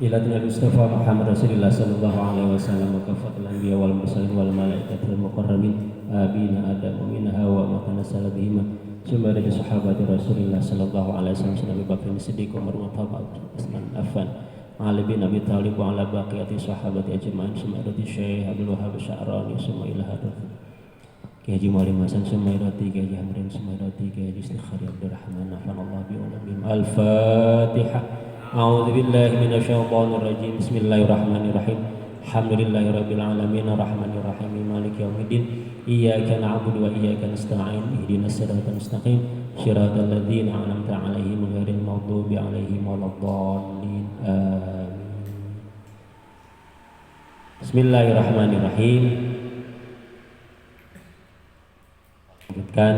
إلى المصطفى محمد رسول الله صلى الله عليه وسلم وكافة الأنبياء والمرسلين والملائكة المقربين آبين آدم ومن هوى ما تنزل بهما ثم رد صحابة رسول الله صلى الله عليه وسلم أبي بكر الصديق عمر الخطاب عثمان عفان علي بن أبي طالب وعلى بقية صحابة أجمعين ثم رد الشيخ عبد الوهاب الشعراني ثم إلى هذا Kiai Haji Muhammad Hasan Sumairati, Kiai Haji Hamrin Sumairati, Kiai Haji Istikhari Abdurrahman Nafanallah bi'ulabim. Al-Fatihah. A'udzu billahi minasyaitonir rajim. Bismillahirrahmanirrahim. Alhamdulillahi rabbil alamin arrahmanir rahim maliki yaumiddin. Iyyaka na'budu wa iyyaka nasta'in. Ihdinas siratal mustaqim. Shiratal ladzina an'amta 'alaihim ghairil maghdubi 'alaihim waladdallin. Amin. Bismillahirrahmanirrahim. Lanjutkan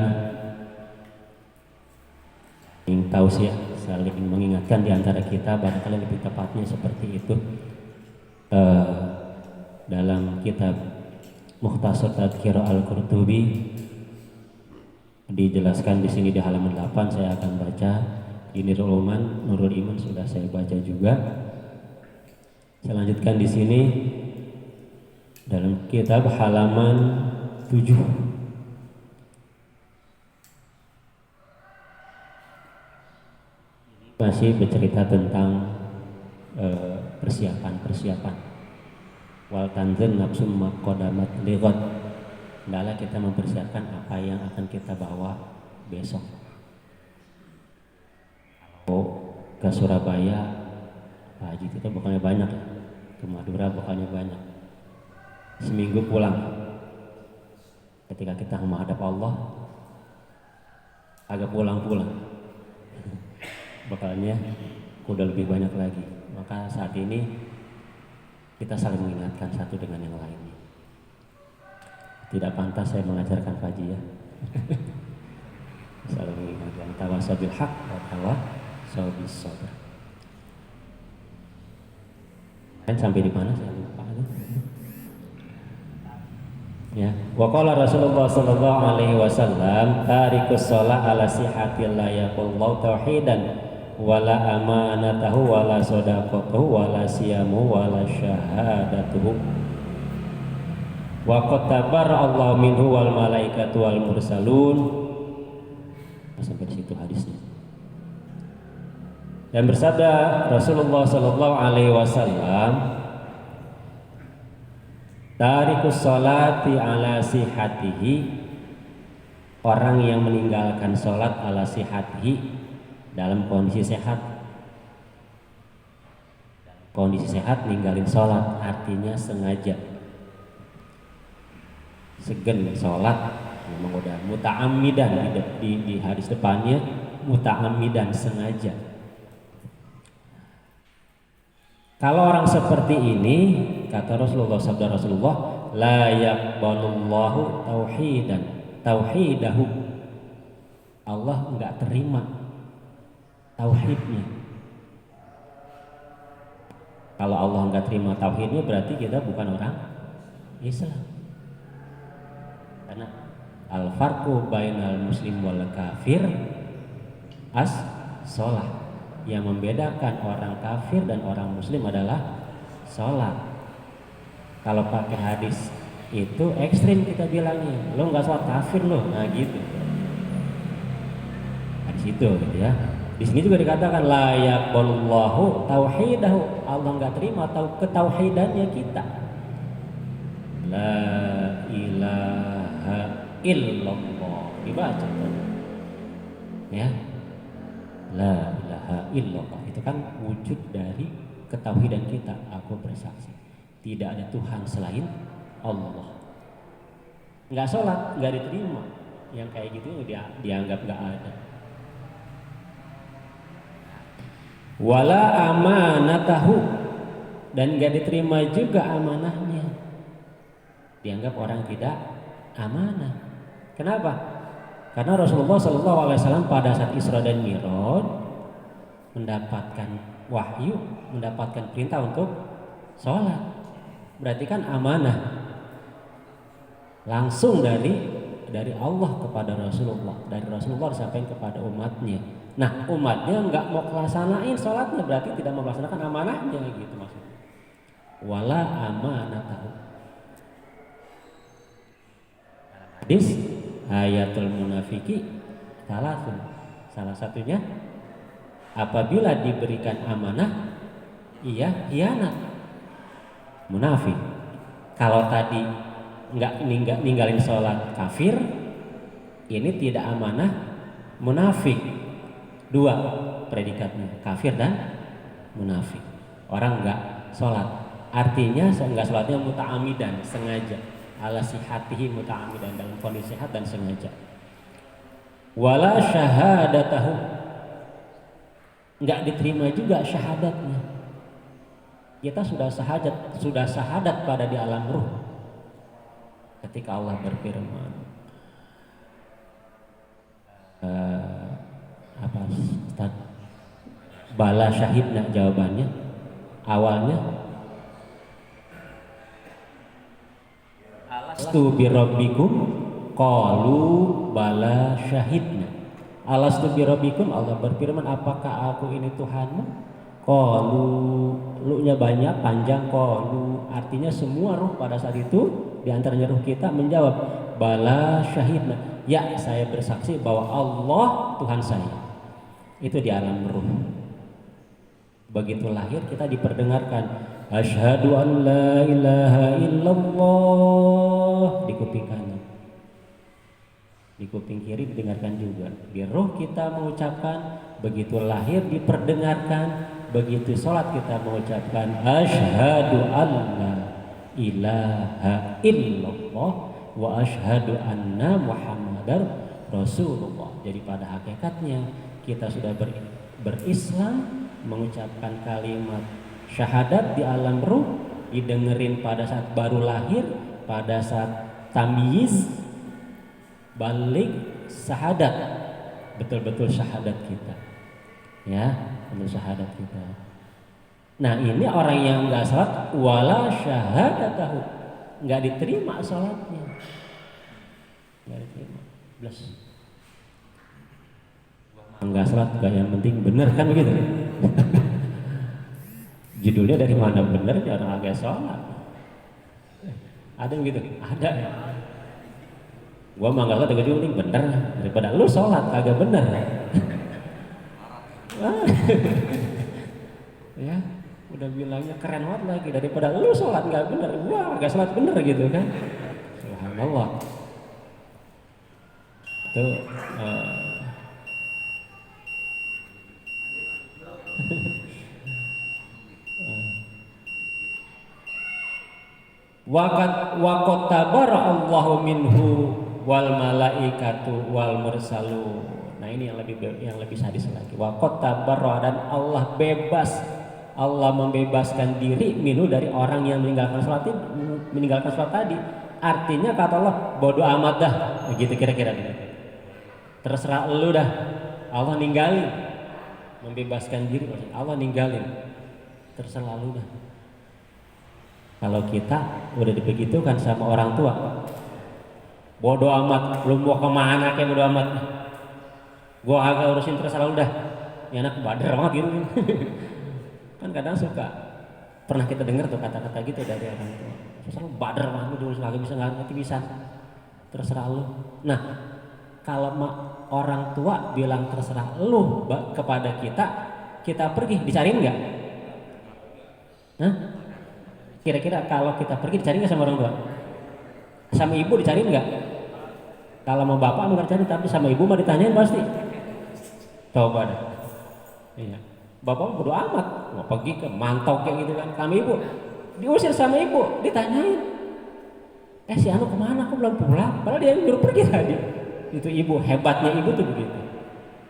tausiah saling mengingatkan di antara kita, barangkali lebih tepatnya seperti itu dalam kitab Mukhtasar Tadhkirah Al-Qurtubi dijelaskan di sini di halaman 8. Saya akan baca di Nurul Iman sudah saya baca juga. Saya lanjutkan di sini dalam kitab halaman 7. Masih bercerita tentang persiapan wal tanzil nafsum maqadamat lighad. Hendaklah kita mempersiapkan apa yang akan kita bawa besok. Ke Surabaya Pak Haji kita bukannya banyak, ke Madura bukannya banyak, seminggu pulang. Ketika kita menghadap Allah agak pulang-pulang bakalnya udah lebih banyak lagi. Maka saat ini kita saling mengingatkan satu dengan yang lainnya. Tidak pantas saya mengajarkan Haji ya. Saling mengingatkan tawasau bil haq wa tawasau bis sabr. Kan sampai di mana saya lupa. Ya, wa qala Rasulullah sallallahu alaihi wasallam tarikus shalah ala sihatil la yaqullahu tauhidan wala amanatahu wala sadaqatuhu wala siyamu wala syahadatuhu wa qad tabara Allah minhu wal malaikatu wal mursalun. Sampai di situ hadisnya. Dan bersabda Rasulullah sallallahu alaihi wasallam, tarikus sholati ala sihatihi, orang yang meninggalkan sholat ala sihatihi, dalam kondisi sehat. Kondisi sehat ninggalin sholat artinya sengaja, segen sholat, memang udah muta'ammidan di hadis depannya, muta'ammidan sengaja. Kalau orang seperti ini, kata Rasulullah, sabda Rasulullah, la yaqbalullahu tauhidahu, Allah enggak terima tauhidnya. Kalau Allah enggak terima tauhidnya berarti kita bukan orang Islam. Karena al-farqu bainal muslim wal kafir as-shalah. Yang membedakan orang kafir dan orang muslim adalah sholat. Kalau pakai hadis itu ekstrim kita bilangnya, lo nggak sholat kafir lo, nah gitu. Hadis itu gitu ya. Di sini juga dikatakan la yaqbalullahu tauhidahu, Allah nggak terima ketauhidannya kita. La ilaha illallah dibaca ya. La ilaha illallah itu kan wujud dari ketauhidan kita. Aku bersaksi tidak ada Tuhan selain Allah. Nggak sholat nggak diterima, yang kayak gitu dianggap nggak ada. Wala amanatahu, dan nggak diterima juga amanahnya, dianggap orang tidak amanah. Kenapa? Karena Rasulullah SAW pada saat Isra dan Mi'raj mendapatkan wahyu, mendapatkan perintah untuk sholat. Berarti kan amanah langsung dari Allah kepada Rasulullah, dari Rasulullah disampaikan kepada umatnya. Nah umatnya nggak mau melaksanain sholatnya, berarti tidak mau melaksanakan amanahnya gitu maksudnya. Wala amanatahu. Hadis ayatul munafiki salah satunya apabila diberikan amanah ia hianat, munafik. Kalau tadi nggak ninggalin sholat kafir, ini tidak amanah, munafik. Dua predikatnya, kafir dan munafik. Orang nggak sholat, artinya nggak sholatnya muta'amidan, sengaja, ala sihatihi muta'amidan, dalam kondisi sehat dan sengaja. Wala syahadatahu, nggak diterima juga syahadatnya. Kita sudah syahadat pada di alam ruh ketika Allah berfirman apa Ustaz? Bala syahidna, jawabannya awalnya alastu birabbikum qalu bala syahidna. Alastu birabbikum, Allah berfirman apakah aku ini Tuhanmu? Qalu, lu-nya banyak, panjang, qalu artinya semua ruh pada saat itu di antaranya ruh kita menjawab bala syahidna, ya saya bersaksi bahwa Allah Tuhan saya. Itu di alam ruh. Begitu lahir kita diperdengarkan asyhadu an la ilaha illallah di kuping kanan, di kuping kiri didengarkan juga. Di ruh kita mengucapkan, begitu lahir diperdengarkan, begitu sholat kita mengucapkan asyhadu an la ilaha illallah wa asyhadu anna muhammadar rasulullah. Jadi pada hakikatnya kita sudah berislam, mengucapkan kalimat syahadat di alam ruh, didengerin pada saat baru lahir, pada saat tamyiz, balik syahadat, betul-betul syahadat kita, ya, betul syahadat kita. Nah ini orang yang nggak sholat, wala syahadatahu, nggak diterima sholatnya, nggak diterima. Plus nggak sholat, nggak, yang penting bener kan begitu. Judulnya dari mana bener, orang agak sholat. Ada begitu? Ada. Gua mah nggak sholat, tapi yang penting bener daripada lu sholat kagak bener. Ya, udah bilangnya keren banget lagi daripada lu sholat nggak bener, gua nggak sholat bener gitu kan. Subhanallah. Itu waqad tabara Allahu minhu wal malaikatu wal mursalu. Nah ini yang lebih sadis lagi. Waqad tabara, dan Allah bebas, Allah membebaskan diri minhu dari orang yang meninggalkan sholat tadi. Artinya kata Allah bodoh amat dah, begitu kira-kira. Terserah lu dah, Allah ninggalin, membebaskan diri, Allah ninggalin, terserah lu dah. Kalau kita udah dibegitukan sama orang tua, bodoh amat, lu mau kemana kayak bodoh amat, gua agak urusin terserah lu dah, ini anak bader banget gitu. Kan kadang suka, pernah kita dengar tuh kata-kata gitu dari orang tua, terserah lu bader banget, lu dulu nggak bisa, terserah lu. Nah kalau orang tua bilang terserah lu kepada kita pergi, dicariin nggak? Hah? Kira-kira kalau kita pergi dicariin nggak sama orang tua? Sama ibu dicariin nggak? Kalau mau bapak mau dicari, tapi sama ibu mah ditanyain pasti. Coba deh. Iya. Bapak bodo amat, mau pergi ke mantau kayak gitu kan. Kami ibu diusir sama ibu, ditanyain. Si anu kemana? Aku belum pulang. Padahal dia nyuruh pergi tadi. Itu ibu, hebatnya ibu tuh begitu.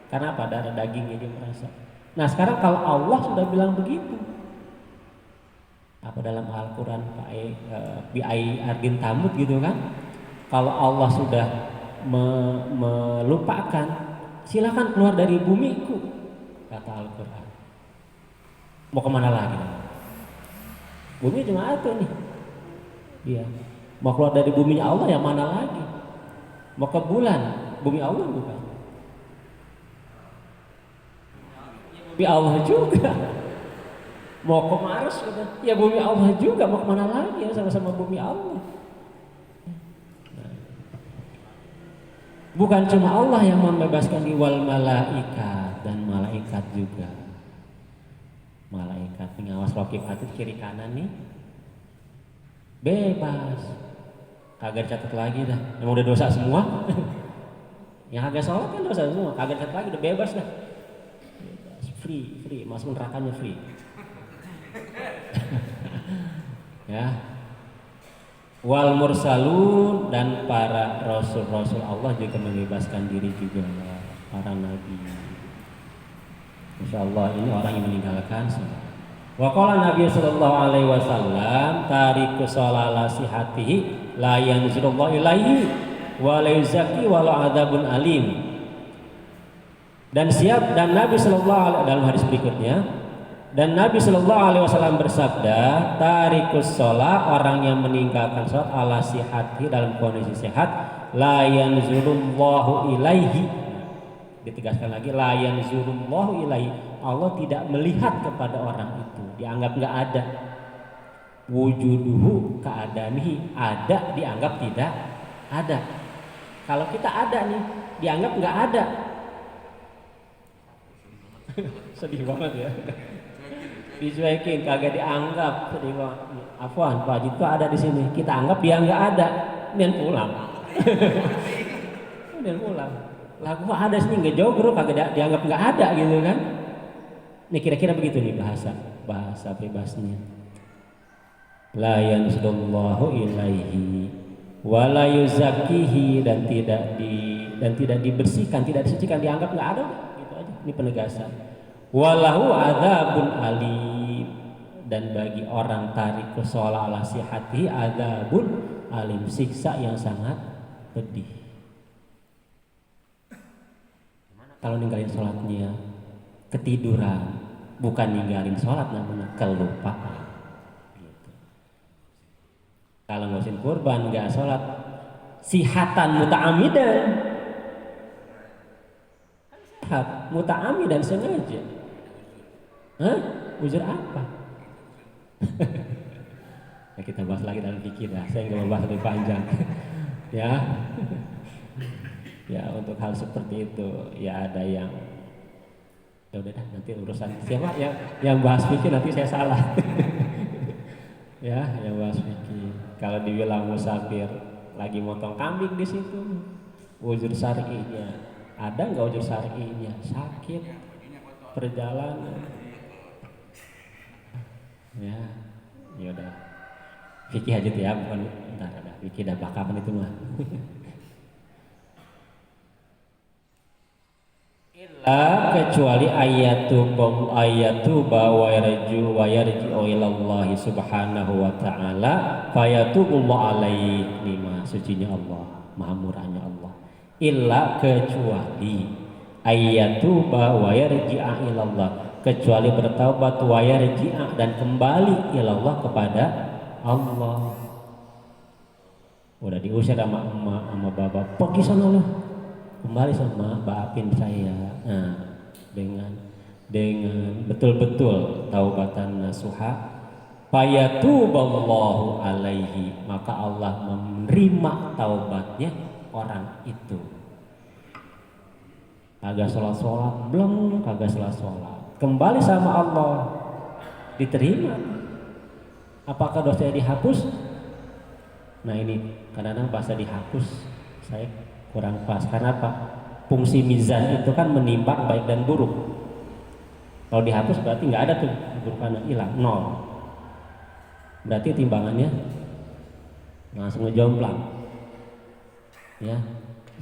Karena apa? Darah dagingnya dia merasa. Nah sekarang kalau Allah sudah bilang begitu, apa dalam Al-Quran bi'ai ardin tamut gitu kan, kalau Allah sudah melupakan, silakan keluar dari bumiku, kata Al-Quran. Mau kemana lagi? Bumi cuma satu nih. Iya. Mau keluar dari buminya Allah yang mana lagi? Mau ke bulan, bumi Allah bukan. bumi Allah juga. Mau ke Mars gitu. Ya bumi Allah juga, mau kemana lagi ya, sama-sama bumi Allah. Bukan cuma Allah yang membebaskan di wal malaikat, dan malaikat juga. Malaikat pengawas raqib atid kiri kanan nih bebas. Kagak catat lagi dah. Emang udah dosa semua. Yang agak sholat kan dosa semua. Kagak catat lagi, udah bebas dah. Bebas. Free, masuk nerakanya free. Ya. Wal mursalun, dan para rasul-rasul Allah juga membebaskan diri juga, para nabi. Insya Allah ini orang yang meninggalkan sholat. Wa qala Nabi sallallahu alaihi wasallam tariku sholala sihatihi la yanzurullahu ilaihi wa la yuzaki wa la adzabun alim. Dan Nabi sallallahu alaihi dalam hadis berikutnya, dan Nabi Shallallahu Alaihi Wasallam bersabda, tarikus sholat, orang yang meninggalkan sholat ala sihati, dalam kondisi sehat, la yanzurullahu ilaihi. Ditegaskan lagi, la yanzurullahu ilaihi. Allah tidak melihat kepada orang itu, dianggap nggak ada. Wujuduhu keadamihi, ada dianggap tidak ada. Kalau kita ada nih, dianggap nggak ada. Sedih banget ya. Dicuekin, kagak dianggap. Afwan, Pak Haji itu ada di sini. Kita anggap dia nggak ada, dan pulang. Dan pulang. Lah gua ada sini nggak jogro, kagak dianggap nggak ada gitu kan? Nih kira-kira begitu nih bahasa bebasnya. La yanzurullahu ilaihi wa la yuzakkihi, dan tidak dibersihkan, tidak disucikan, dianggap nggak ada. Gitu aja. Ini penegasan. Walahu adzabun alim, dan bagi orang tarik sholat ala sihati adzabun alim, siksa yang sangat pedih. Kalau ninggalin sholatnya ketiduran, bukan ninggalin sholat namanya, kelupaan gitu. Kalau ngurusin kurban nggak sholat, sihatan muta'amidan, sehat muta'amidan sengaja. Hah? Uzur apa? Ya kita bahas lagi dalam fikih dah. Saya nggak mau bahas lebih panjang. Ya. Ya untuk hal seperti itu ya ada yang ya udah dah, nanti urusan siapa yang bahas fikih nanti saya salah. Ya, yang bahas fikih. Kalau dibilang musafir lagi motong kambing di situ, uzur syar'inya ada nggak? Uzur syar'inya sakit, perjalanan. Ya udah fikih aja tuh ya, bukan entar ada fikih dah bakapan itu mah. Illa kecuali ayatu wa yarji'u ilallahi subhanahu wa ta'ala fayatubullahu alaihi, lima sucinya Allah, maha murahnya Allah. Illa kecuali ayatu wa yarji'a ilallah, kecuali bertaubat wa yarji'a, dan kembali ilallah, kepada Allah. Udah diusir sama emak sama bapak, pergi sana loh, kembali sama maafin saya. Nah, dengan betul-betul taubatan nasuha, fayatuballahu alaihi, maka Allah menerima taubatnya orang itu. Kagak sholat belum, kagak sholat, kembali sama Allah, diterima. Apakah dosanya dihapus? Nah ini kadang-kadang bahasa dihapus saya kurang pas. Karena apa? Fungsi mizan itu kan menimbang baik dan buruk. Kalau dihapus berarti nggak ada tuh burukannya, hilang, nol. Berarti timbangannya langsung ngejomplang. Ya,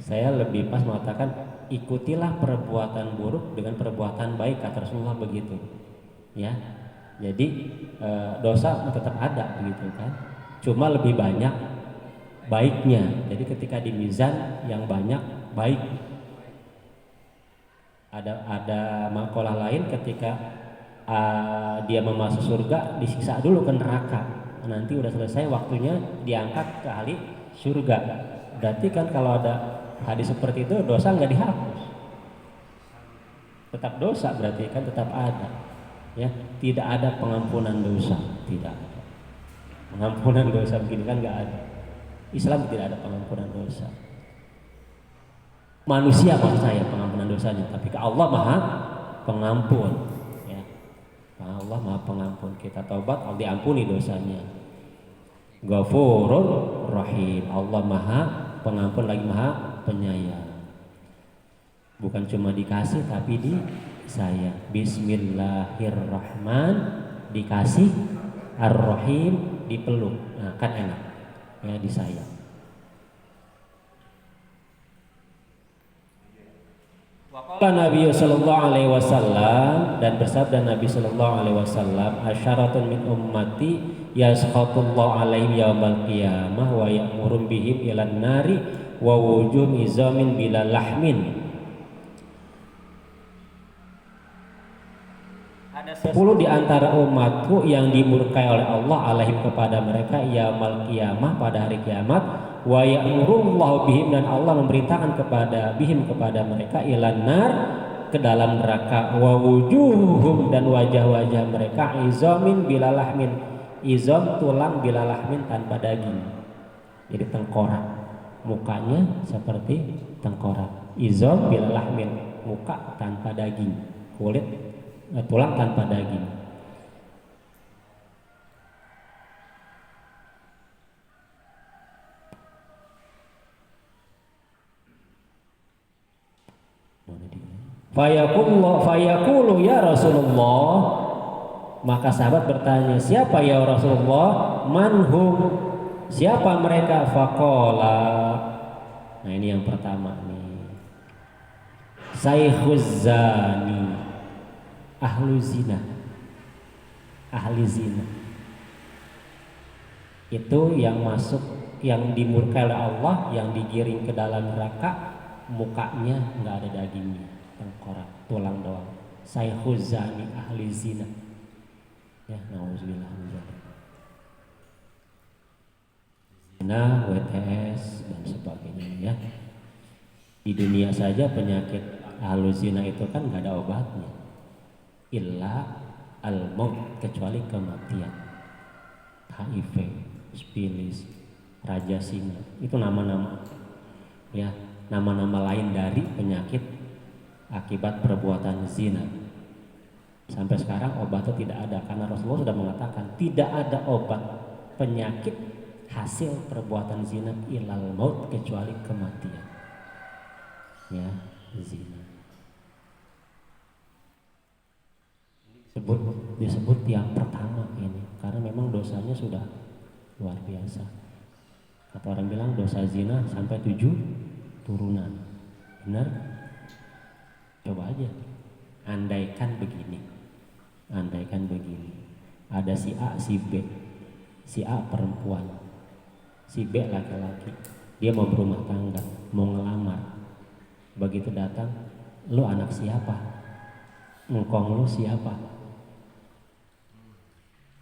saya lebih pas mengatakan ikutilah perbuatan buruk dengan perbuatan baik, kata Rasulullah begitu. Ya, jadi dosa tetap ada begitu kan, cuma lebih banyak baiknya. Jadi ketika di mizan yang banyak baik. Ada makalah lain ketika dia mau masuk surga disiksa dulu ke neraka, nanti udah selesai waktunya diangkat ke ahli surga. Berarti kan kalau ada hadis seperti itu dosa nggak dihapus. Tetap dosa berarti kan tetap ada. Ya, tidak ada pengampunan dosa, tidak ada. Pengampunan dosa begini kan nggak ada. Islam tidak ada pengampunan dosa. Manusia maksud saya pengampunan dosanya, tapi ke Allah Maha Pengampun. Ya, Allah Maha Pengampun. Kita taubat, Allah diampuni dosanya. Ghafurur Rahim. Allah Maha Pengampun lagi Maha Penyayang. Bukan cuma dikasih tapi disayang. Bismillahirrahman dikasih, Ar-Rahim dipeluk. Nah, kan enak. Ya, disayang. Waqala Nabi sallallahu alaihi wasallam, dan bersabda Nabi sallallahu alaihi wasallam, asyaratun min ummati yasqatullahu alaihim yaumal qiyamah wa ya'murum bihim ilan nari wa wujuhum izamin bila lahmin. Ada 10 di antara umatku yang dimurkai oleh Allah alaihim kepada mereka yaumal qiyamah pada hari kiamat, wa ya'murullahu bihim, dan Allah memerintahkan kepada bihim kepada mereka ilan nar ke dalam neraka, wa wujuhum, dan wajah-wajah mereka izamin bila lahmin. Izam tulang bila lahmin tanpa daging, jadi tengkorak, mukanya seperti tengkorak. Izam bila lahmin, muka tanpa daging, kulit tulang tanpa daging. Fayaqulu ya Rasulullah, maka sahabat bertanya, siapa ya Rasulullah? Manhum, siapa mereka? Faqala, nah ini yang pertama nih, Saikhuz zani, ahlu zina, ahli zina. Itu yang masuk, yang dimurkai oleh Allah, yang digiring ke dalam neraka, mukanya nggak ada dagingnya, tengkorak, tulang doang. Saikhuz zani, ahli zina. Ya, nauzubillah min dzalik. Zina, WTS dan sebagainya ya. Di dunia saja penyakit ahlu zina itu kan nggak ada obatnya. Illa al-maut, kecuali kematian. HIV, spilis, raja singa, itu nama-nama ya, nama-nama lain dari penyakit akibat perbuatan zina. Sampai sekarang obatnya tidak ada, karena Rasulullah sudah mengatakan tidak ada obat penyakit hasil perbuatan zina ilal maut, kecuali kematian. Ya, zina. Disebut yang pertama ini karena memang dosanya sudah luar biasa. Kata orang bilang dosa zina sampai 7 turunan. Benar? Coba aja. Andaikan begini, ada si A, si B. Si A perempuan, si B laki-laki. Dia mau berumah tangga, mau ngelamar. Begitu datang, lu anak siapa? Engkong lu siapa?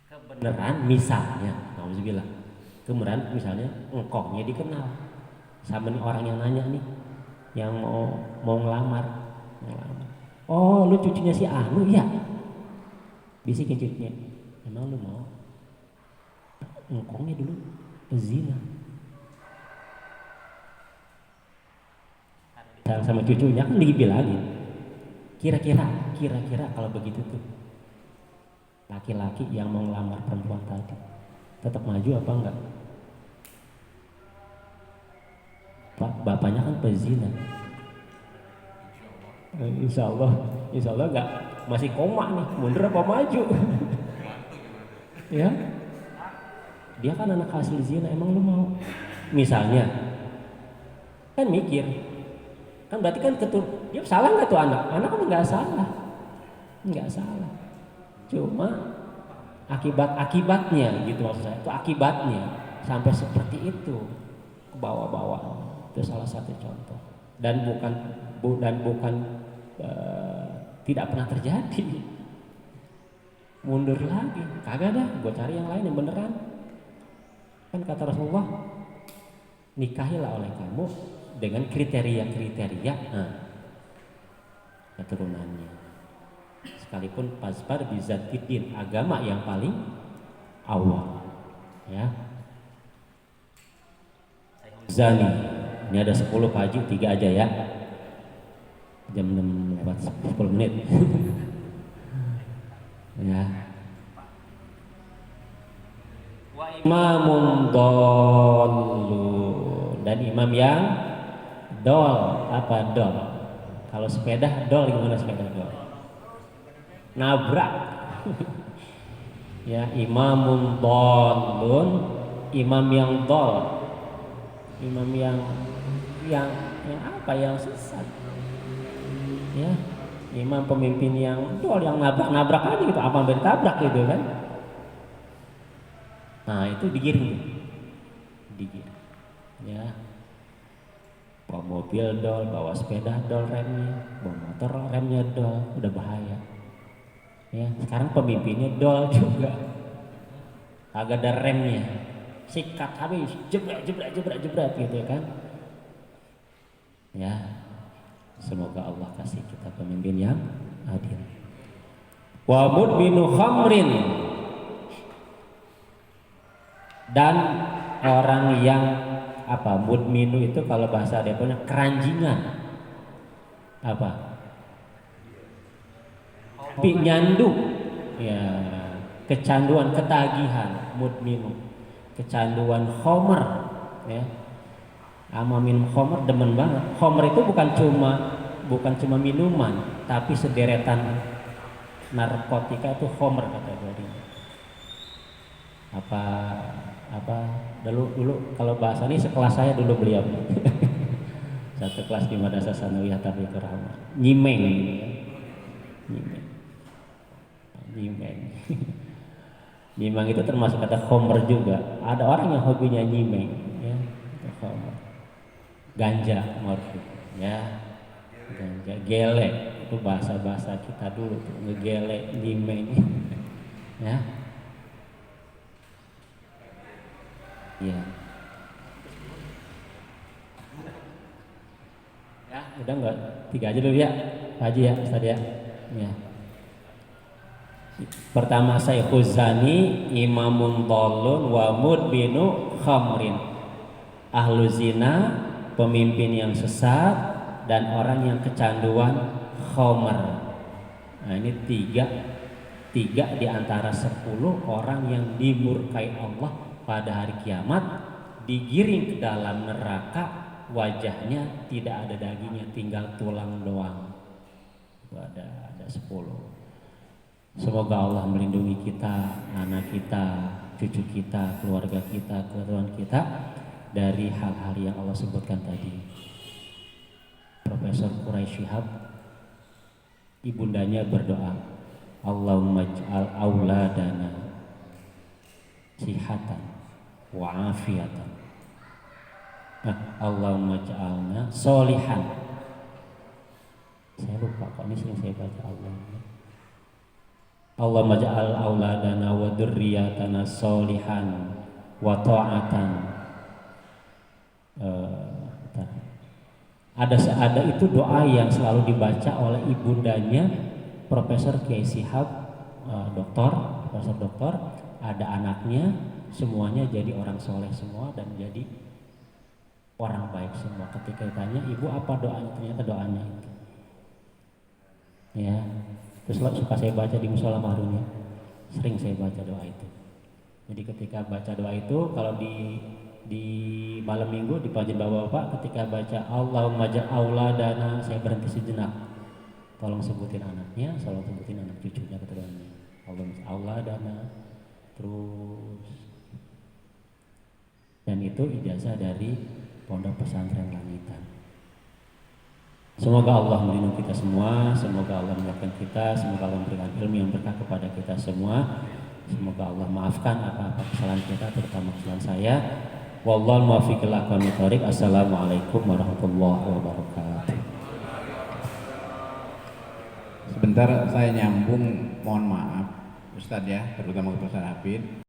Kebenaran misalnya, nauzubillah, kebenaran misalnya engkongnya dikenal sama nih orang yang nanya nih, yang mau ngelamar. Oh, lu cucunya si Anu? Iya. Bisikin cucunya, emang lu mau? Engkongnya dulu pezina. Sama cucunya kan dibilangin, kira-kira kalau begitu tuh laki-laki yang mau ngelamar perempuan tadi tetap maju apa enggak? Bapaknya kan pezina. Insya Allah enggak, masih koma nih, mundur apa maju? Ya, dia kan anak hasil zina, emang lu mau? Misalnya, kan mikir, kan berarti kan dia salah nggak tuh anak? Anak kan nggak salah, cuma akibatnya gitu maksud saya, itu akibatnya sampai seperti itu ke bawah-bawah. Itu salah satu contoh, dan bukan tidak pernah terjadi. Mundur lagi, kagak dah, gue cari yang lain yang beneran. Kan kata Rasulullah, nikahilah oleh kamu dengan kriteria keturunannya. sekalipun fasfar bizatidin, agama yang paling awal. Ya. Zani, ini ada 10 Pak Haji, 3 aja ya. Jam 6 lewat 10 menit. Ya. Wa imamun dallun, dan imam yang dol. Apa dol? Kalau sepeda dol gimana sepeda dol? Nabrak. Ya, imamun dallun, imam yang dol. Imam yang apa, yang sesat. Ya, imam pemimpin yang dol, yang nabrak aja gitu, apa hampir tabrak gitu kan. Nah, itu digiring. Ya. Bawa mobil dol, bawa sepeda dol remnya, bawa motor remnya dol, udah bahaya. Ya, sekarang pemimpinnya dol juga. Agak ada remnya. Sikat habis, jebret gitu kan. Ya, semoga Allah kasih kita pemimpin yang adil. Wa mudminu khamrin, dan orang yang apa, mudminu itu kalau bahasa Deponya keranjingan. Apa? Nyandu. Ya, kecanduan, ketagihan, mudminu. Kecanduan khomer, ya. Ama minum khomer demen banget. Khomer itu bukan cuma minuman, tapi sederetan narkotika itu khomer kategorinya. Apa dulu kalau bahasa ini sekelas saya dulu beliau. Satu kelas di Madrasah Sanawiyah Tarbiyah Rahmah. Nyimeng gitu ya. Nyimeng. Nyimeng itu termasuk kata khomer juga. Ada orang yang hobinya nyimeng, ya, khomer. Ganja, morfin, ya, ganja, gele, itu bahasa kita dulu tuh, ngegele, nyimeng, ya, ya, ya, udah nggak, 3 aja dulu ya, Pak Haji ya, Ustaz ya, ya. Pertama, Syekhuz Zani imamun dallun wa mudbinu khamrin, ahlu zina, pemimpin yang sesat, dan orang yang kecanduan khamr. Nah, ini tiga di antara 10 orang yang dimurkai Allah pada hari kiamat, digiring ke dalam neraka, wajahnya tidak ada dagingnya, tinggal tulang doang. Itu ada 10. Semoga Allah melindungi kita, anak kita, cucu kita, keluarga kita, keturunan kita dari hal-hal yang Allah sebutkan tadi. Profesor Quraisy Shihab, ibundanya berdoa, Allahumma ij'al auladana sihatan wa afiatan. Allahumma ij'alna solihan. Saya lupa kok, ini sering saya baca Allah. Allahumma ij'al auladana wa dzurriyyatana solihan wa ta'atan. Ada itu doa yang selalu dibaca oleh ibundanya Profesor Kiai Shihab, profesor doktor, ada anaknya, semuanya jadi orang soleh semua dan jadi orang baik semua. Ketika ditanya, ibu apa doanya? Ternyata doanya itu. Ya, terus suka saya baca di musola Marun ya, sering saya baca doa itu. Jadi ketika baca doa itu, kalau di malam minggu di pagi bapak-bapak, ketika baca Allahumma ja'al auladana, saya berhenti sejenak, tolong sebutin anaknya, tolong sebutin anak cucunya, keturunannya. Allahumma ja'al auladana, terus, dan itu ijazah dari Pondok Pesantren Langitan. Semoga Allah melindungi kita semua, semoga Allah menyertai kita, semoga Allah memberikan ilmu yang berkah kepada kita semua. Semoga Allah maafkan apa-apa kesalahan kita, terutama kesalahan saya. Wallahu muwaffiq ila aqwamit thoriq. Assalamualaikum warahmatullahi wabarakatuh. Sebentar saya nyambung, mohon maaf Ustadz ya, terutama Ustadz Hafid.